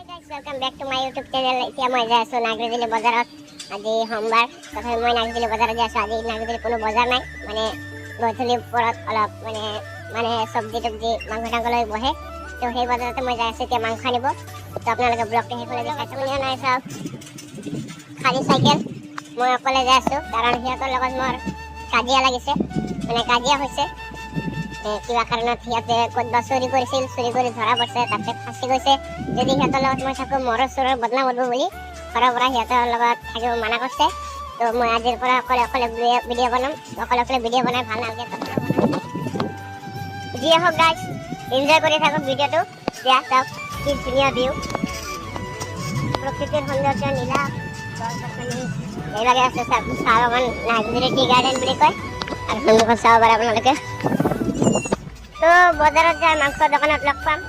Welcome back to my YouTube channel. এতিয়া মই যাই আছো নাগৰিজুলি বজাৰত। আজি সোমবাৰ তথাপি মই নাগৰিজুলি বজাৰত যাই আছো। আজি নাগৰিজুলি কোনো বজাৰ নাই, মানে গধূলি পৰত অলপ মানে চব্জি তব্জি মাংস টাংস লৈ বহে, তো সেই বজাৰতে মই যাই আছো এতিয়া মাংস আনিব। তো আপোনালোকে ব্লগটো শেষলৈ দেখাইছে শুনিও নাই চাওক। খালী চাইকেল মই অকলে যাই আছো, কাৰণ সিহঁতৰ লগত মোৰ কাজিয়া লাগিছে, মানে কাজিয়া হৈছে। কিবা কাৰণত সিহঁতে ক'ৰবাত চুৰি কৰিছিল, চুৰি কৰি ধৰা পৰিছে, তাতে ফাঁচি গৈছে। যদি সিহঁতৰ লগত মই থাকোঁ মৰৰ চোৰৰ বদনাম হ'ব বুলি ঘৰৰ পৰা সিহঁতৰ লগত থাকিব মানা কৰিছে। তো মই আজিৰ পৰা অকলে অকলে ভিডিঅ' বনাম, অকলে ভিডিঅ' বনাই ভাল নালাগে। যিয়ে হওক গাইজ, এনজয় কৰি থাকক ভিডিঅ'টো। দিয়া চাওক কি ধুনীয়া ভিউ, প্ৰকৃতিৰ সৌন্দৰ্য, নীলা গছ গছনি এইভাগে আছে। চাহ বাগান নাগৰিজুলি টি গাৰ্ডেন বুলি কয়, আৰু সন্মুখত চাব পাৰে আপোনালোকে। তো বজাৰত যাই মাংস দোকানত লগ পাম।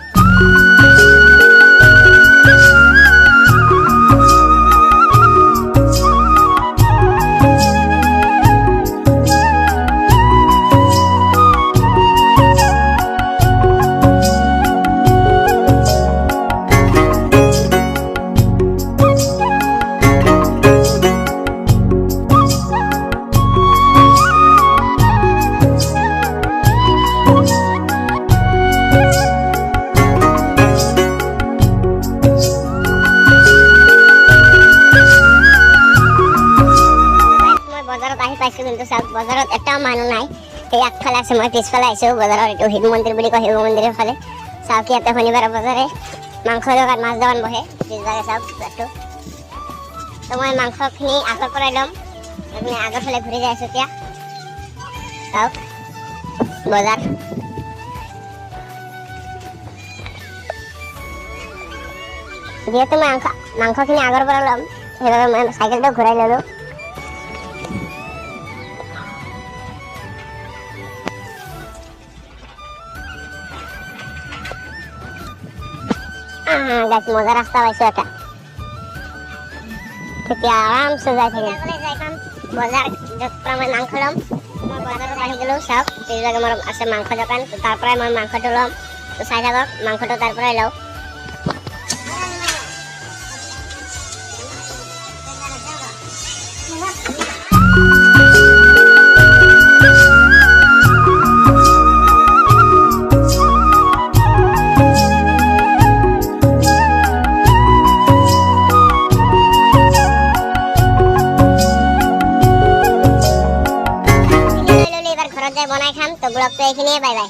বজাৰত আহি পাইছোঁ, কিন্তু চাওক বজাৰত এটাও মানুহ নাই। সেই আগফালে আছে, মই পিছফালে আহিছোঁ বজাৰত। এইটো শিৱ মন্দিৰ বুলি কয়, শিৱ মন্দিৰৰ ফালে। চাওক ইয়াতে শনিবাৰে বজাৰে মাংস দোকান মাছ দোকান বহে। পিছফালে চাওক বাটটো। তো মই মাংসখিনি আগৰ পৰাই ল'ম, সেইখিনি আগৰ ফালে ঘূৰি যাই আছোঁ এতিয়া। চাওক বজাৰ, যিহেতু মই মাংসখিনি আগৰ পৰা ল'ম, সেইবাবে মই চাইকেলটো ঘূৰাই ল'লোঁ। গাছ মজা ৰাস্তা পাইছো এটা, তেতিয়া আৰামছে যাই থাকিম। বজাৰ য'ত পৰা মই মাংস ল'ম, মই বজাৰত আহি গ'লোঁ। চাওক যিবিলাকে মোৰ আছে মাংস দোকান, তাৰ পৰাই মই মাংসটো ল'ম। তো চাই থাকক, মাংসটো তাৰ পৰাই লওঁ। ঘৰত যাই বনাই খাম। তো ব্লগটো এইখিনিয়ে, বাই বাই।